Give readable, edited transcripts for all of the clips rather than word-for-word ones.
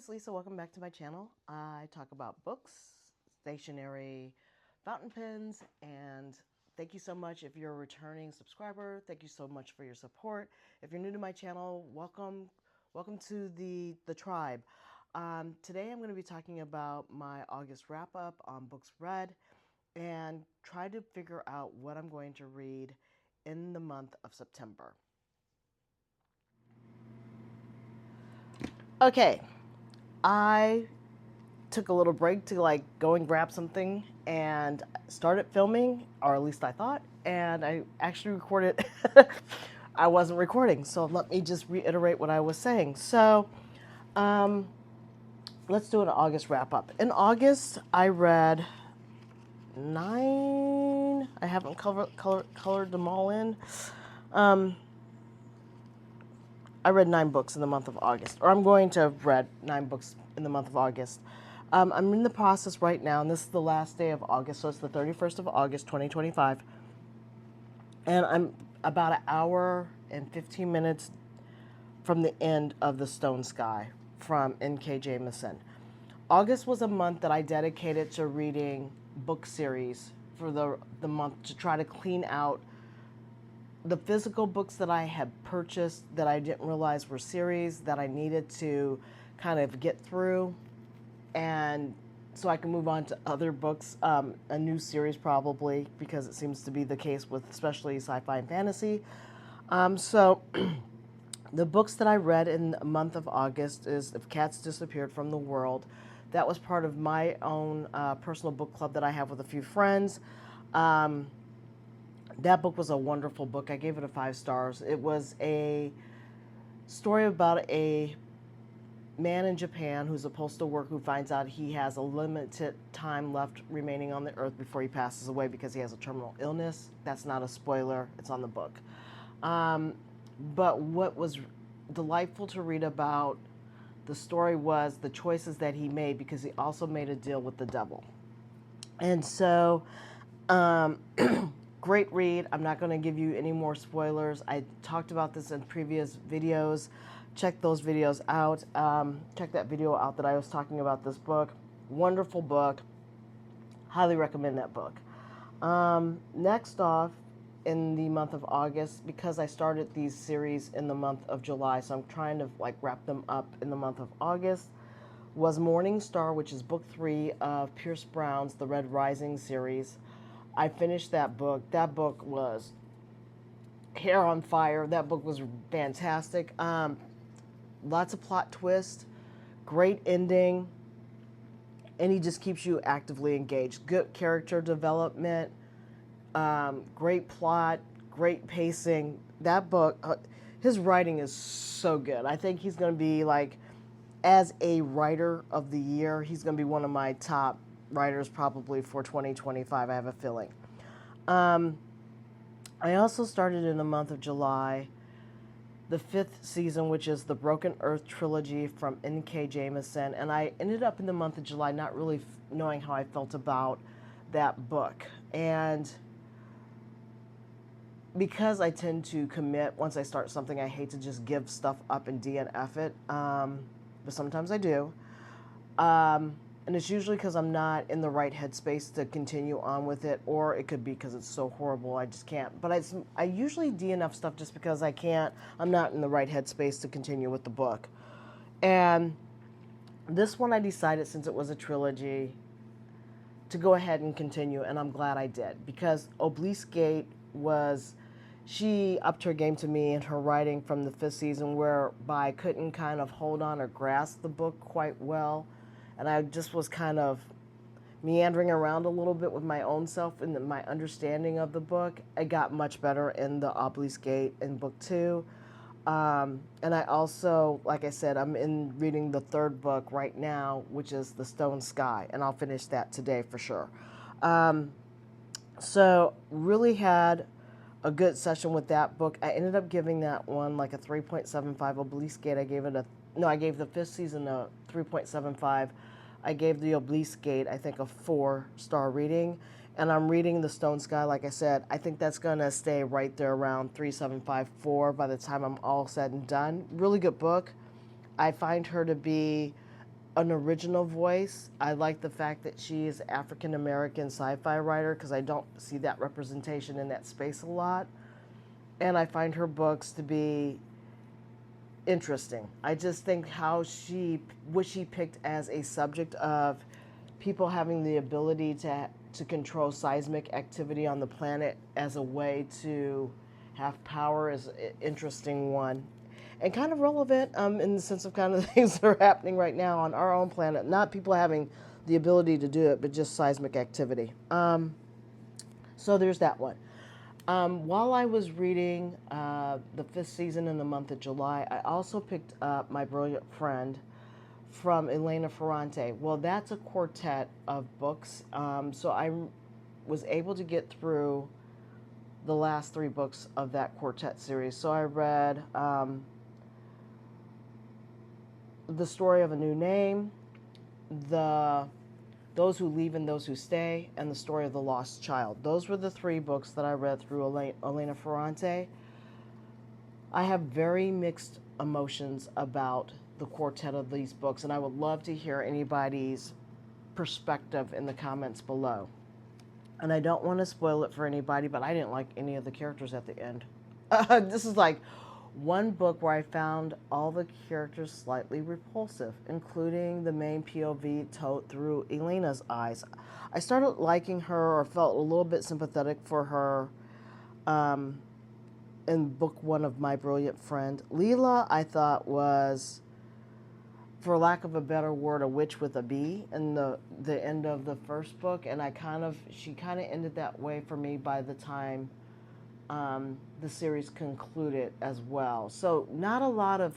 it's Lisa. Welcome back to my channel. I talk about books, stationery, fountain pens, and thank you so much if you're a returning subscriber. Thank you so much for your support. If you're new to my channel, welcome. Welcome to the tribe. Today I'm going to be talking about my August wrap-up on books read and try to figure out what I'm going to read in the month of September. Okay, I took a little break to go and grab something and started filming, or at least I thought, and I actually recorded. I wasn't recording, so let me just reiterate what I was saying. So, um, let's do an August wrap up. In August, I read 9. I haven't colored them all in. I read 9 books in the month of August, or I'm going to have read 9 books in the month of August. I'm in the process right now, and this is the last day of August, so it's the 31st of August, 2025. And I'm about an hour and 15 minutes from the end of The Stone Sky from N.K. Jemisin. August was a month that I dedicated to reading book series for the month to try to clean out the physical books that I had purchased that I didn't realize were series that I needed to kind of get through, and so I can move on to other books, a new series probably, because it seems to be the case with especially sci-fi and fantasy. So the books that I read in the month of August is If Cats Disappeared from the World. That was part of my own personal book club that I have with a few friends. That book was a wonderful book. I gave it a 5 stars. It was a story about a man in Japan who's a postal worker who finds out he has a limited time left remaining on the earth before he passes away because he has a terminal illness. That's not a spoiler. It's on the book. But what was delightful to read about the story was the choices that he made, because he also made a deal with the devil. And so, great read. I'm not going to give you any more spoilers. I talked about this in previous videos. Check those videos out. Check that video out that I was talking about this book. Wonderful book. Highly recommend that book. Next off, in the month of August, because I started these series in the month of July, so I'm trying to wrap them up in the month of August, was Morning Star, which is book 3 of Pierce Brown's The Red Rising series. I finished that book. That book was hair on fire. That book was fantastic. Lots of plot twists, great ending, and he just keeps you actively engaged. Good character development, great plot, great pacing. That book, his writing is so good. I think he's going to be as a writer of the year, he's going to be one of my top writers probably for 2025, I have a feeling. I also started in the month of July the 5th season, which is the Broken Earth trilogy from N.K. Jemisin, and I ended up in the month of July not really knowing how I felt about that book. And because I tend to commit, once I start something, I hate to just give stuff up and DNF it, but sometimes I do. And it's usually because I'm not in the right headspace to continue on with it, or it could be because it's so horrible I just can't. But I usually DNF stuff just because I'm not in the right headspace to continue with the book. And this one I decided, since it was a trilogy, to go ahead and continue, and I'm glad I did, because Obelisk she upped her game to me in her writing from the 5th season, whereby I couldn't kind of hold on or grasp the book quite well. And I just was kind of meandering around a little bit with my own self and my understanding of the book. It got much better in the Obelisk Gate in book 2. And I also, like I said, I'm reading the 3rd book right now, which is The Stone Sky, and I'll finish that today for sure. So really had a good session with that book. I ended up giving that one a 3.75. Obelisk Gate, I gave the 5th season a 3.75. I gave the Obelisk Gate, I think, a 4-star reading. And I'm reading The Stone Sky, like I said. I think that's going to stay right there around 3.75, 4 by the time I'm all said and done. Really good book. I find her to be an original voice. I like the fact that she is African American sci-fi writer because I don't see that representation in that space a lot. And I find her books to be interesting. I just think what she picked as a subject of people having the ability to control seismic activity on the planet as a way to have power is an interesting one. And kind of relevant in the sense of kind of things that are happening right now on our own planet. Not people having the ability to do it, but just seismic activity. So there's that one. While I was reading the fifth season in the month of July, I also picked up My Brilliant Friend from Elena Ferrante. Well, that's a quartet of books. So I was able to get through the last 3 books of that quartet series. So I read The Story of a New Name, Those Who Leave and Those Who Stay, and The Story of the Lost Child. Those were the 3 books that I read through Elena Ferrante. I have very mixed emotions about the quartet of these books, and I would love to hear anybody's perspective in the comments below. And I don't want to spoil it for anybody, but I didn't like any of the characters at the end. This is like one book where I found all the characters slightly repulsive, including the main POV told through Elena's eyes. I started liking her or felt a little bit sympathetic for her in book 1 of My Brilliant Friend. Leela, I thought, was, for lack of a better word, a witch with a B in the end of the first book, and she kind of ended that way for me by the time the series concluded as well. So not a lot of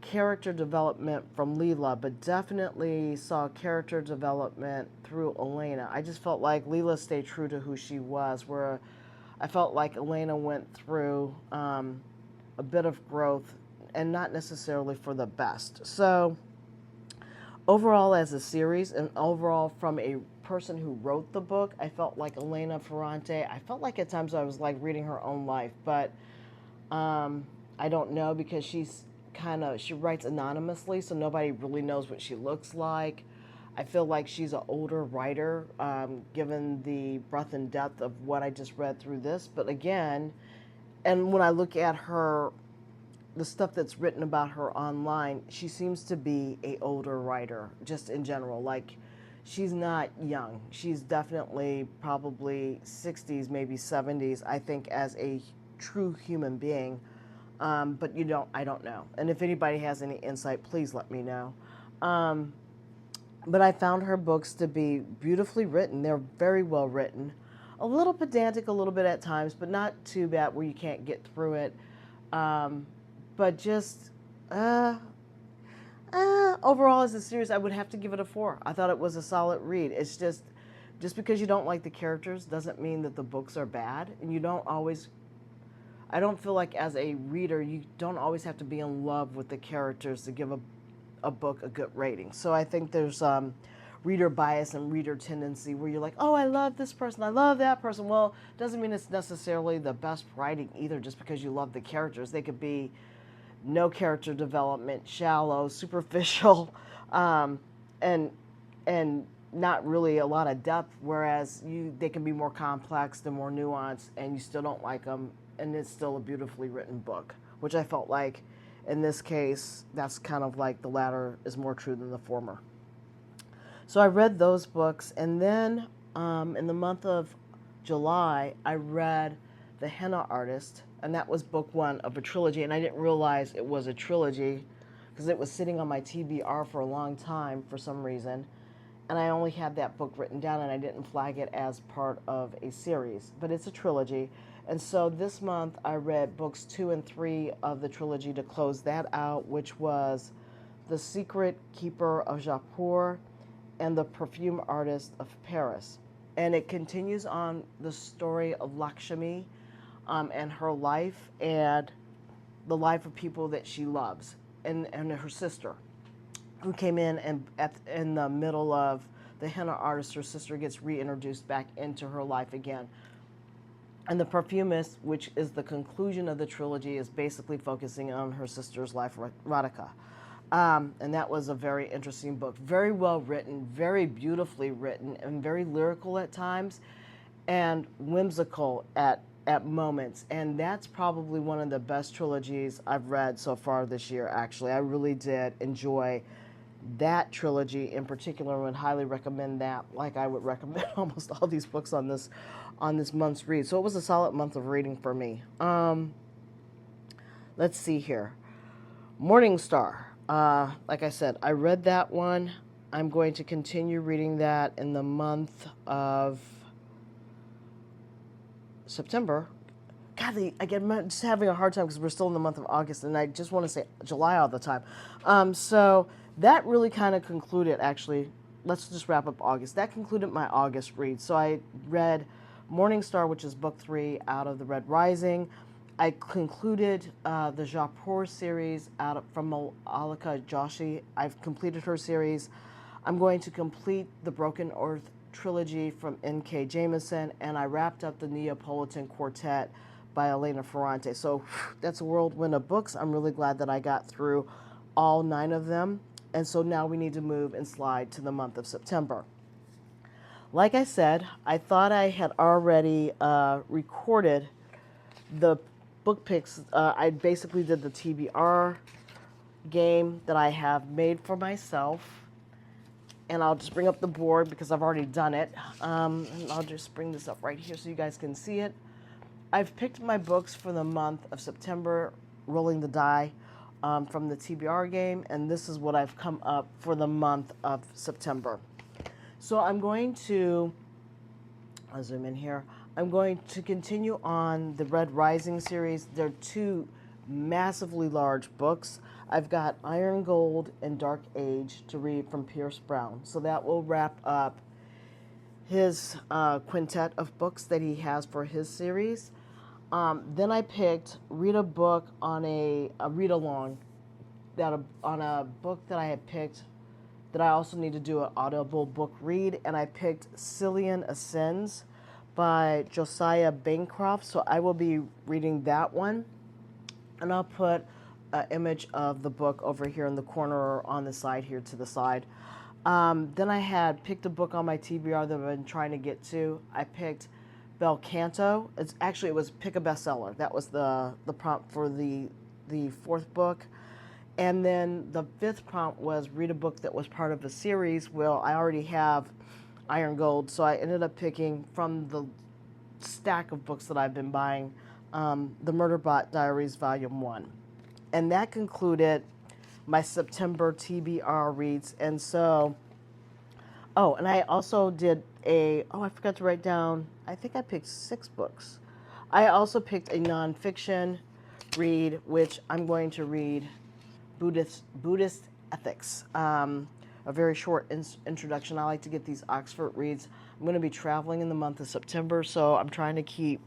character development from Leela, but definitely saw character development through Elena. I just felt like Leela stayed true to who she was, where I felt like Elena went through a bit of growth and not necessarily for the best. So overall as a series and overall from a person who wrote the book, I felt like Elena Ferrante, I felt like at times I was like reading her own life, but I don't know because she writes anonymously, so nobody really knows what she looks like. I feel like she's an older writer, given the breadth and depth of what I just read through this. But again, and when I look at her, the stuff that's written about her online, she seems to be an older writer, just in general. Like, she's not young. She's definitely probably 60s, maybe 70s, I think, as a true human being. But I don't know. And if anybody has any insight, please let me know. But I found her books to be beautifully written. They're very well written. A little pedantic a little bit at times, but not too bad where you can't get through it. But just, overall as a series, I would have to give it a 4. I thought it was a solid read. It's just because you don't like the characters doesn't mean that the books are bad. And I don't feel like as a reader, you don't always have to be in love with the characters to give a book a good rating. So I think there's reader bias and reader tendency where you're like, oh, I love this person, I love that person. Well, doesn't mean it's necessarily the best writing either just because you love the characters. They could be no character development, shallow, superficial, and not really a lot of depth, whereas they can be more complex and more nuanced, and you still don't like them, and it's still a beautifully written book, which I felt like in this case, that's kind of like the latter is more true than the former. So I read those books, and then in the month of July, I read The Henna Artist, and that was book 1 of a trilogy, and I didn't realize it was a trilogy because it was sitting on my TBR for a long time for some reason, and I only had that book written down, and I didn't flag it as part of a series, but it's a trilogy. And so this month I read books 2 and 3 of the trilogy to close that out, which was The Secret Keeper of Jaipur and The Perfume Artist of Paris. And it continues on the story of Lakshmi and her life and the life of people that she loves, and her sister, who came in, and in the middle of The Henna Artist, her sister gets reintroduced back into her life again. And The Perfumist, which is the conclusion of the trilogy, is basically focusing on her sister's life, Radhika. And that was a very interesting book. Very well written, very beautifully written, and very lyrical at times, and whimsical at moments. And that's probably one of the best trilogies I've read so far this year, actually. I really did enjoy that trilogy in particular and would highly recommend that, like I would recommend almost all these books on this month's read. So it was a solid month of reading for me. Let's see here. Morning Star. Like I said, I read that one. I'm going to continue reading that in the month of September. God, again, I'm just having a hard time because we're still in the month of August, and I just want to say July all the time. So that really kind of concluded, actually. Let's just wrap up August. That concluded my August read. So I read Morning Star, which is book 3 out of the Red Rising. I concluded the Japur series from Alika Joshi. I've completed her series. I'm going to complete the Broken Earth trilogy from N.K. Jemisin, and I wrapped up the Neapolitan Quartet by Elena Ferrante. So that's a whirlwind of books. I'm really glad that I got through all 9 of them. And so now we need to move and slide to the month of September. Like I said, I thought I had already recorded the book picks. I basically did the TBR game that I have made for myself. And I'll just bring up the board because I've already done it. And I'll just bring this up right here so you guys can see it. I've picked my books for the month of September, rolling the die from the TBR game, and this is what I've come up for the month of September. So I'm going to, I'll zoom in here, I'm going to continue on the Red Rising series. They're 2 massively large books. I've got Iron Gold and Dark Age to read from Pierce Brown. So that will wrap up his quintet of books that he has for his series. Then I picked read a book on a read along on a book that I had picked that I also need to do an audible book read, and I picked Cillian Ascends by Josiah Bancroft. So I will be reading that one, and I'll put an image of the book over here in the corner or on the side here to the side. Then I had picked a book on my TBR that I've been trying to get to. I picked Bel Canto. It was pick a bestseller. That was the prompt for the 4th book. And then the 5th prompt was read a book that was part of a series. Well, I already have Iron Gold, so I ended up picking from the stack of books that I've been buying, the Murderbot Diaries Volume 1. And that concluded my September TBR reads. And so, and I also did I forgot to write down, I think I picked 6 books. I also picked a nonfiction read, which I'm going to read Buddhist Ethics. A very short introduction. I like to get these Oxford reads. I'm going to be traveling in the month of September, so I'm trying to keep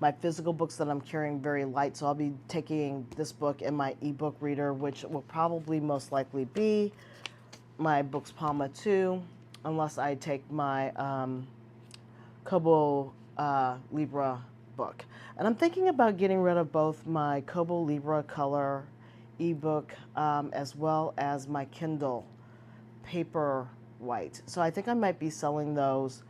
my physical books that I'm carrying very light. So I'll be taking this book in my ebook reader, which will probably most likely be my Books Palma 2, unless I take my Kobo Libra book. And I'm thinking about getting rid of both my Kobo Libra color ebook as well as my Kindle paper white. So I think I might be selling those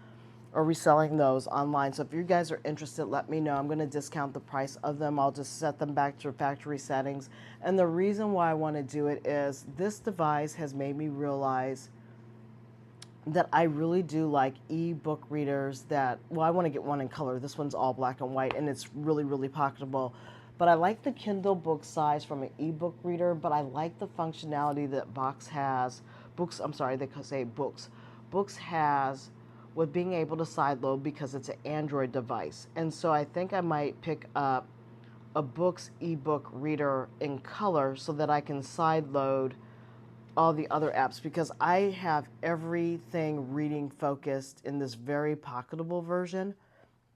or reselling those online. So if you guys are interested, let me know. I'm going to discount the price of them. I'll just set them back to factory settings. And the reason why I want to do it is this device has made me realize that I really do like e-book readers I want to get one in color. This one's all black and white, and it's really, really pocketable. But I like the Kindle book size from an ebook reader, but I like the functionality that Books has with being able to sideload because it's an Android device. And so I think I might pick up a Books ebook reader in color so that I can sideload all the other apps, because I have everything reading focused in this very pocketable version.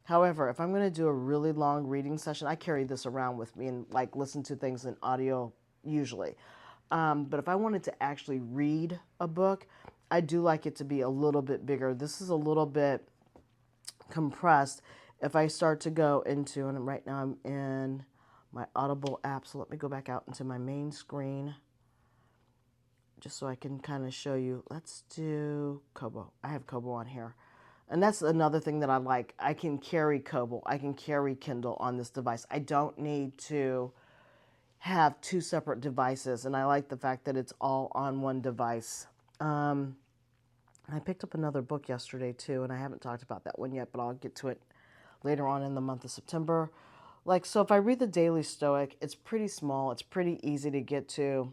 However, if I'm going to do a really long reading session, I carry this around with me and listen to things in audio usually. But if I wanted to actually read a book, I do like it to be a little bit bigger. This is a little bit compressed. If I start to go into, and right now I'm in my Audible app, so let me go back out into my main screen. just so I can kind of show you. Let's do Kobo. I have Kobo on here. And that's another thing that I like. I can carry Kobo. I can carry Kindle on this device. I don't need to have two separate devices. And I like the fact that it's all on one device. I picked up another book yesterday too, and I haven't talked about that one yet, but I'll get to it later on in the month of September. Like, so if I read the Daily Stoic, it's pretty small. It's pretty easy to get to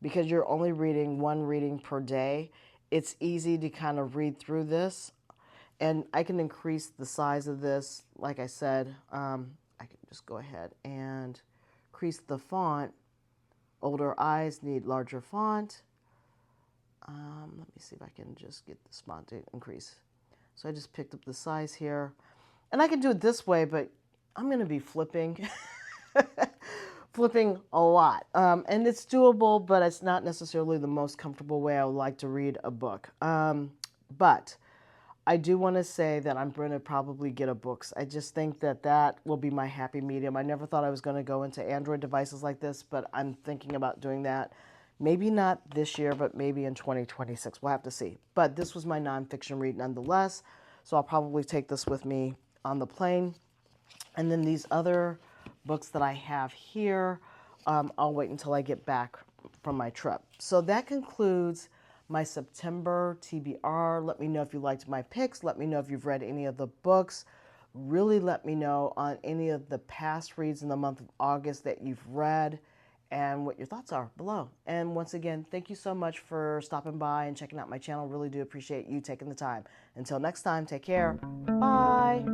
because you're only reading one reading per day. It's easy to kind of read through this, and I can increase the size of this. Like I said, I can just go ahead and increase the font. Older eyes need larger font. Let me see if I can just get this font to increase. So I just picked up the size here. And I can do it this way, but I'm going to be flipping. Flipping a lot. And it's doable, but it's not necessarily the most comfortable way I would like to read a book. But I do want to say that I'm going to probably get a books. I just think that that will be my happy medium. I never thought I was going to go into Android devices like this, but I'm thinking about doing that. Maybe not this year, but maybe in 2026. We'll have to see. But this was my nonfiction read nonetheless, so I'll probably take this with me on the plane. And then these other books that I have here, I'll wait until I get back from my trip. So that concludes my September TBR. Let me know if you liked my picks. Let me know if you've read any of the books. Really let me know on any of the past reads in the month of August that you've read and what your thoughts are below. And once again, thank you so much for stopping by and checking out my channel. Really do appreciate you taking the time. Until next time, take care. Bye.